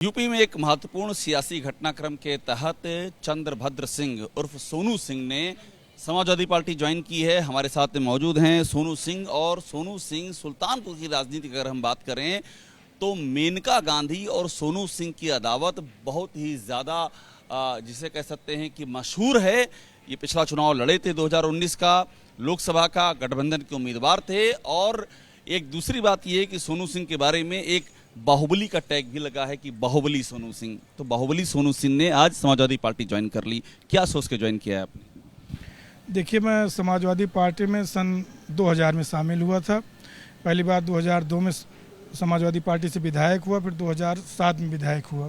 UP में एक महत्वपूर्ण सियासी घटनाक्रम के तहत चंद्रभद्र सिंह उर्फ सोनू सिंह ने समाजवादी पार्टी ज्वाइन की है। हमारे साथ में मौजूद हैं सोनू सिंह। और सोनू सिंह सुल्तानपुर की राजनीति की अगर हम बात करें तो मेनका गांधी और सोनू सिंह की अदावत बहुत ही ज़्यादा जिसे कह सकते हैं कि मशहूर है। ये पिछला चुनाव लड़े थे 2019 का, लोकसभा का, गठबंधन के उम्मीदवार थे। और एक दूसरी बात यह है कि सोनू सिंह के बारे में एक बाहुबली का टैग भी लगा है कि बाहुबली सोनू सिंह। तो बाहुबली सोनू सिंह ने आज समाजवादी पार्टी ज्वाइन कर ली। क्या सोच के ज्वाइन किया है आपने? देखिए, मैं समाजवादी पार्टी में सन 2000 में शामिल हुआ था। पहली बार 2002 में समाजवादी पार्टी से विधायक हुआ, फिर 2007 में विधायक हुआ।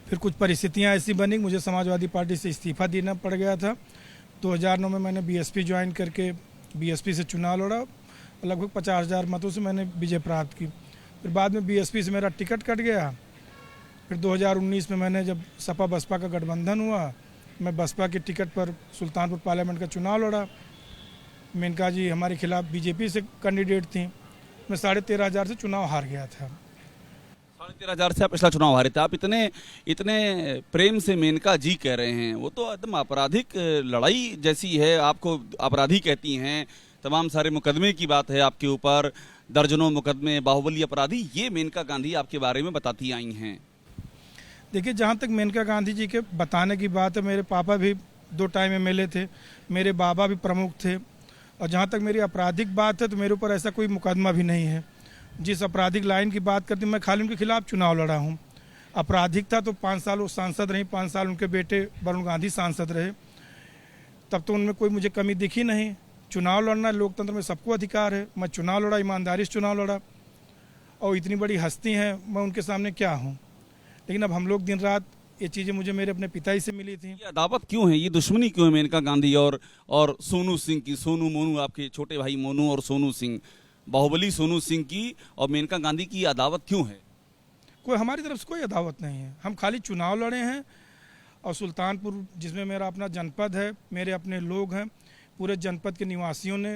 फिर कुछ परिस्थितियां ऐसी बनी, मुझे समाजवादी पार्टी से इस्तीफा देना पड़ गया था। 2009 में मैंने बीएसपी ज्वाइन करके बीएसपी से चुनाव लड़ा। लगभग 50,000 मतों से मैंने विजय प्राप्त की। फिर बाद में बीएसपी से मेरा टिकट कट गया। फिर 2019 में मैंने जब सपा बसपा का गठबंधन हुआ, मैं बसपा के टिकट पर सुल्तानपुर पार्लियामेंट का चुनाव लड़ा। मेनका जी हमारे खिलाफ बीजेपी से कैंडिडेट थी। मैं 13,500 से चुनाव हार गया था। 13,500 से आप पिछला चुनाव हारे थे। आप इतने प्रेम से मेनका जी कह रहे हैं, वो तो एकदम आपराधिक लड़ाई जैसी है। आपको अपराधी कहती हैं, तमाम सारे मुकदमे की बात है आपके ऊपर, दर्जनों मुकदमे, बाहुबली अपराधी, ये मेनका गांधी आपके बारे में बताती आई हैं। देखिए, जहाँ तक मेनका गांधी जी के बताने की बात है, मेरे पापा भी 2 टाइम एमएलए थे, मेरे बाबा भी प्रमुख थे। और जहाँ तक मेरी आपराधिक बात है तो मेरे ऊपर ऐसा कोई मुकदमा भी नहीं है। जिस आपराधिक लाइन की बात करती हूँ, मैं खाली उनके खिलाफ चुनाव लड़ा हूँ। आपराधिक था तो 5 साल वो सांसद रही, 5 साल उनके बेटे वरुण गांधी सांसद रहे, तब तो उनमें कोई मुझे कमी दिखी नहीं। चुनाव लड़ना लोकतंत्र में सबको अधिकार है। मैं चुनाव लड़ा, ईमानदारी से चुनाव लड़ा। और इतनी बड़ी हस्ती हैं, मैं उनके सामने क्या हूँ। लेकिन अब हम लोग दिन रात, ये चीज़ें मुझे मेरे अपने पिताजी से मिली थी। ये अदावत क्यों है, ये दुश्मनी क्यों है मेनका गांधी और सोनू सिंह की? सोनू मोनू, आपके छोटे भाई मोनू और सोनू सिंह, बाहुबली सोनू सिंह की और मेनका गांधी की अदावत क्यों है? कोई हमारी तरफ से कोई अदावत नहीं है। हम खाली चुनाव लड़े हैं। और सुल्तानपुर, जिसमें मेरा अपना जनपद है, मेरे अपने लोग हैं, पूरे जनपद के निवासियों ने,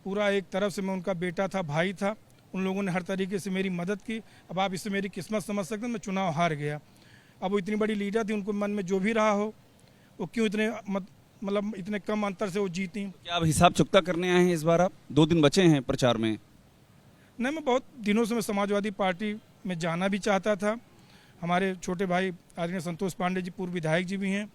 पूरा एक तरफ से मैं उनका बेटा था, भाई था, उन लोगों ने हर तरीके से मेरी मदद की। अब आप इससे मेरी किस्मत समझ सकते हैं, मैं चुनाव हार गया। अब वो इतनी बड़ी लीडर थी, उनको मन में जो भी रहा हो, वो क्यों इतने मतलब इतने कम अंतर से वो जीती। क्या आप हिसाब चुकता करने आए हैं इस बार? आप 2 दिन बचे हैं प्रचार में। नहीं, मैं बहुत दिनों से मैं समाजवादी पार्टी में जाना भी चाहता था। हमारे छोटे भाई आदरणीय संतोष पांडे जी, पूर्व विधायक जी भी हैं,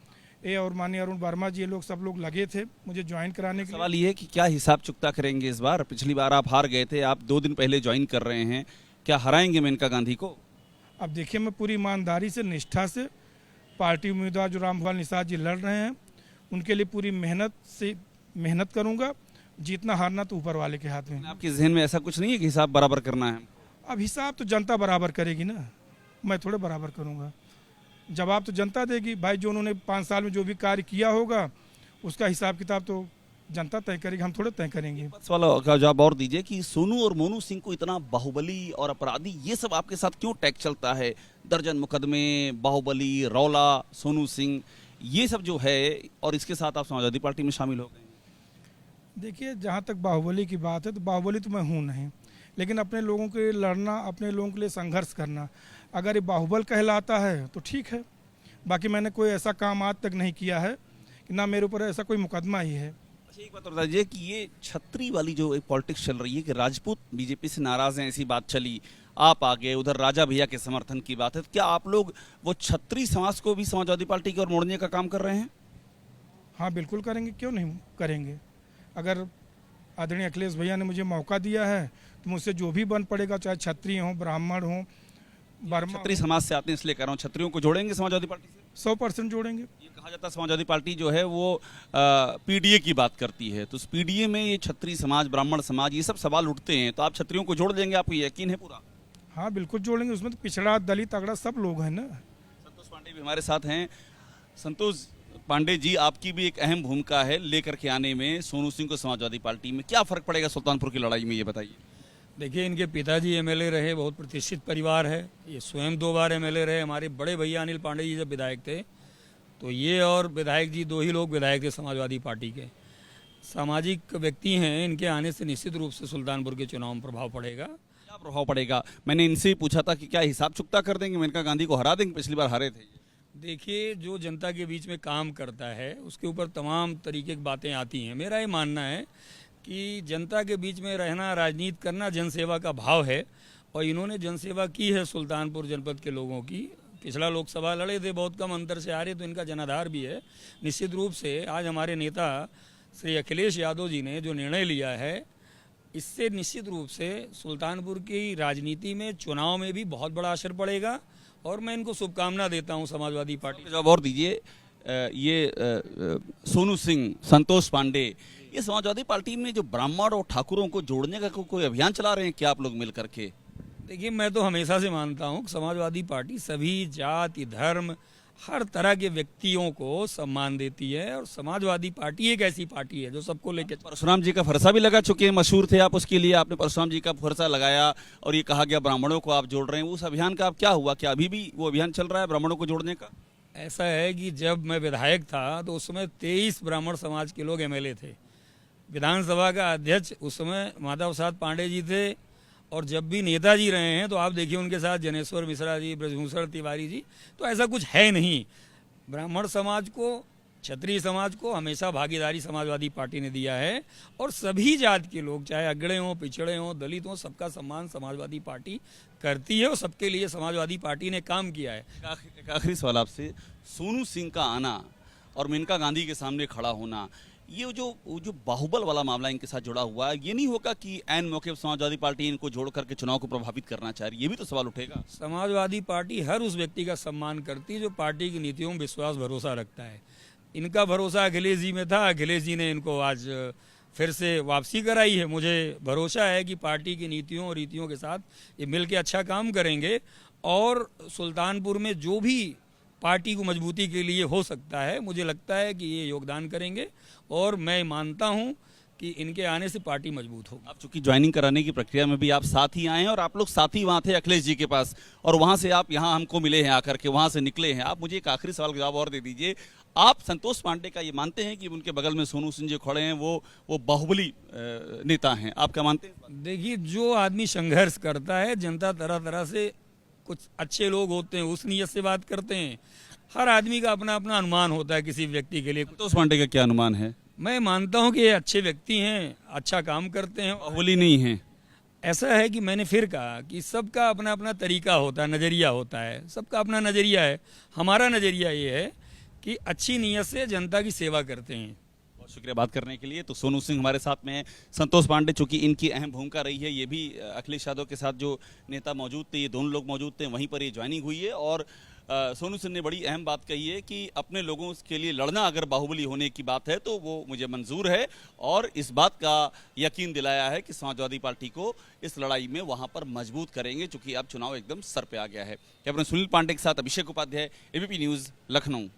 और माननीय अरुण वर्मा जी, ये लोग सब लोग लगे थे मुझे ज्वाइन कराने के लिए। सवाल ये है कि क्या हिसाब चुकता करेंगे इस बार? पिछली बार आप हार गए थे, आप 2 दिन पहले ज्वाइन कर रहे हैं, क्या हराएंगे मेनका गांधी को? अब देखिए, मैं पूरी ईमानदारी से, निष्ठा से, पार्टी उम्मीदवार जो रामभुलाल निषाद जी लड़ रहे हैं, उनके लिए पूरी मेहनत करूंगा। जीतना हारना तो ऊपर वाले के हाथ में। आपके जहन में ऐसा कुछ नहीं है कि हिसाब बराबर करना है? अब हिसाब तो जनता बराबर करेगी ना, मैं थोड़े बराबर करूंगा। जवाब तो जनता देगी। भाई, जो उन्होंने 5 साल में जो भी कार्य किया होगा, उसका हिसाब किताब तो जनता तय करेगी, हम थोड़े तय करेंगे। बस वाला का जवाब और दीजिए कि सोनू और मोनू सिंह को इतना बाहुबली और अपराधी, ये सब आपके साथ क्यों टैग चलता है? दर्जन मुकदमे, बाहुबली, रौला, सोनू सिंह, ये सब जो है, और इसके साथ आप समाजवादी पार्टी में शामिल हो गए। देखिए, जहाँ तक बाहुबली की बात है तो बाहुबली तो मैं हूँ नहीं, लेकिन अपने लोगों के लिए लड़ना, अपने लोगों के लिए संघर्ष करना, अगर ये बाहुबल कहलाता है तो ठीक है। बाकी मैंने कोई ऐसा काम आज तक नहीं किया है कि ना मेरे ऊपर ऐसा कोई मुकदमा ही है। अच्छा, एक बात बता दीजिए कि ये छत्री वाली जो एक पॉलिटिक्स चल रही है कि राजपूत बीजेपी से नाराज हैं, ऐसी बात चली, आप आगे, उधर राजा भैया के समर्थन की बात है, क्या आप लोग वो छत्री समाज को भी समाजवादी पार्टी की ओर मोड़ने का काम कर रहे हैं? हाँ, बिल्कुल करेंगे, क्यों नहीं करेंगे। अगर आदरणीय अखिलेश भैया ने मुझे मौका दिया है तो मुझसे जो भी बन पड़ेगा, चाहे क्षत्रिय हो, ब्राह्मण हो, वर्मा। छत्री समाज से आते हैं इसलिए कह रहा हूँ, छत्रियों को जोड़ेंगे समाजवादी पार्टी से? 100% जोड़ेंगे। ये कहा जाता है समाजवादी पार्टी जो है वो पीडीए की बात करती है, तो उस पीडीए में ये छत्री समाज, ब्राह्मण समाज, ये सब सवाल उठते हैं, तो आप छत्रियों को जोड़ देंगे, आपको यकीन है पूरा? हाँ, बिल्कुल जोड़ेंगे। उसमें तो पिछड़ा, दलित, तगड़ा सब लोग हैं ना। संतोष पांडे भी हमारे साथ हैं। संतोष पांडे जी, आपकी भी एक अहम भूमिका है लेकर के आने में सोनू सिंह को समाजवादी पार्टी में। क्या फर्क पड़ेगा सुल्तानपुर की लड़ाई में, ये बताइए। देखिए, इनके पिताजी एमएलए रहे, बहुत प्रतिष्ठित परिवार है। ये स्वयं 2 बार एमएलए रहे। हमारे बड़े भैया अनिल पांडे जी जब विधायक थे तो ये और विधायक जी 2 ही लोग विधायक थे समाजवादी पार्टी के। सामाजिक व्यक्ति हैं, इनके आने से निश्चित रूप से सुल्तानपुर के चुनाव में प्रभाव पड़ेगा। क्या प्रभाव पड़ेगा? मैंने इनसे ही पूछा था कि क्या हिसाब चुकता कर देंगे, मेनका गांधी को हरा देंगे, पिछली बार हारे थे। देखिए, जो जनता के बीच में काम करता है उसके ऊपर तमाम तरीके की बातें आती हैं। मेरा ये मानना है कि जनता के बीच में रहना, राजनीति करना जनसेवा का भाव है, और इन्होंने जनसेवा की है सुल्तानपुर जनपद के लोगों की। पिछला लोकसभा लड़े थे, बहुत कम अंतर से हारे, तो इनका जनाधार भी है। निश्चित रूप से आज हमारे नेता श्री अखिलेश यादव जी ने जो निर्णय लिया है, इससे निश्चित रूप से सुल्तानपुर की राजनीति में, चुनाव में भी बहुत बड़ा असर पड़ेगा, और मैं इनको शुभकामना देता हूं समाजवादी पार्टी। जवाब और दीजिए, ये सोनू सिंह, संतोष पांडे, ये समाजवादी पार्टी में जो ब्राह्मण और ठाकुरों को जोड़ने का कोई अभियान चला रहे हैं क्या आप लोग मिल करके? देखिए, मैं तो हमेशा से मानता हूं कि समाजवादी पार्टी सभी जाति, धर्म, हर तरह के व्यक्तियों को सम्मान देती है, और समाजवादी पार्टी एक ऐसी पार्टी है जो सबको लेकर। परशुराम जी का फरसा भी लगा चुके हैं, मशहूर थे आप उसके लिए, आपने परशुराम जी का फरसा लगाया और ये कहा गया ब्राह्मणों को आप जोड़ रहे हैं। उस अभियान का अब क्या हुआ? क्या अभी भी वो अभियान चल रहा है ब्राह्मणों को जोड़ने का? ऐसा है कि जब मैं विधायक था तो उस समय 23 ब्राह्मण समाज के लोग एमएलए थे। विधानसभा का अध्यक्ष उस समय माधव प्रसाद पांडे जी थे, और जब भी नेताजी रहे हैं तो आप देखिए उनके साथ जनेश्वर मिश्रा जी, ब्रजभूषण तिवारी जी, तो ऐसा कुछ है नहीं। ब्राह्मण समाज को, क्षत्रिय समाज को हमेशा भागीदारी समाजवादी पार्टी ने दिया है, और सभी जाति के लोग, चाहे अगड़े हों, पिछड़े हों, दलित हों, सबका सम्मान समाजवादी पार्टी करती है, और सबके लिए समाजवादी पार्टी ने काम किया है। एक आखिरी सवाल आपसे, सोनू सिंह का आना और मेनका गांधी के सामने खड़ा होना, ये जो बाहुबल वाला मामला इनके साथ जुड़ा हुआ है, ये नहीं होगा कि ऐन मौके पर समाजवादी पार्टी इनको जोड़ करके चुनाव को प्रभावित करना चाह रही है? ये भी तो सवाल उठेगा। समाजवादी पार्टी हर उस व्यक्ति का सम्मान करती है जो पार्टी की नीतियों में विश्वास, भरोसा रखता है। इनका भरोसा अखिलेश जी में था, अखिलेश जी ने इनको आज फिर से वापसी कराई है। मुझे भरोसा है कि पार्टी की नीतियों और रीतियों के साथ ये मिल के अच्छा काम करेंगे, और सुल्तानपुर में जो भी पार्टी को मजबूती के लिए हो सकता है, मुझे लगता है कि ये योगदान करेंगे, और मैं मानता हूं कि इनके आने से पार्टी मजबूत होगी। आप चूंकि ज्वाइनिंग कराने की प्रक्रिया में भी आप साथ ही आए हैं, और आप लोग साथ ही वहाँ थे अखिलेश जी के पास, और वहाँ से आप यहाँ हमको मिले हैं, आकर के वहाँ से निकले हैं। आप मुझे एक आखिरी सवाल का जवाब और दे दीजिए, आप संतोष पांडे का ये मानते हैं कि उनके बगल में सोनू सिंह जो खड़े हैं वो बाहुबली नेता हैं? आप क्या मानते हैं? देखिए, जो आदमी संघर्ष करता है, जनता तरह तरह से, कुछ अच्छे लोग होते हैं उस नीयत से बात करते हैं। हर आदमी का अपना अपना अनुमान होता है किसी व्यक्ति के लिए। संतोष पांडे का क्या अनुमान है? मैं मानता हूं कि ये अच्छे व्यक्ति हैं, अच्छा काम करते हैं। बाहुबली नहीं है? ऐसा है कि मैंने फिर कहा कि सबका अपना अपना तरीका होता है, नज़रिया होता है, सबका अपना नज़रिया है। हमारा नज़रिया ये है कि अच्छी नीयत से जनता की सेवा करते हैं। बहुत शुक्रिया बात करने के लिए। तो सोनू सिंह हमारे साथ में हैं, संतोष पांडे चूंकि इनकी अहम भूमिका रही है, ये भी अखिलेश यादव के साथ जो नेता मौजूद थे, ये दोनों लोग मौजूद थे, वहीं पर ये ज्वाइनिंग हुई है। और सोनू सिंह ने बड़ी अहम बात कही है कि अपने लोगों के लिए लड़ना अगर बाहुबली होने की बात है तो वो मुझे मंजूर है, और इस बात का यकीन दिलाया है कि समाजवादी पार्टी को इस लड़ाई में वहां पर मजबूत करेंगे, चूंकि अब चुनाव एकदम सर पे आ गया है। कैमरा सुनील पांडे के साथ अभिषेक उपाध्याय, एबीपी न्यूज़, लखनऊ।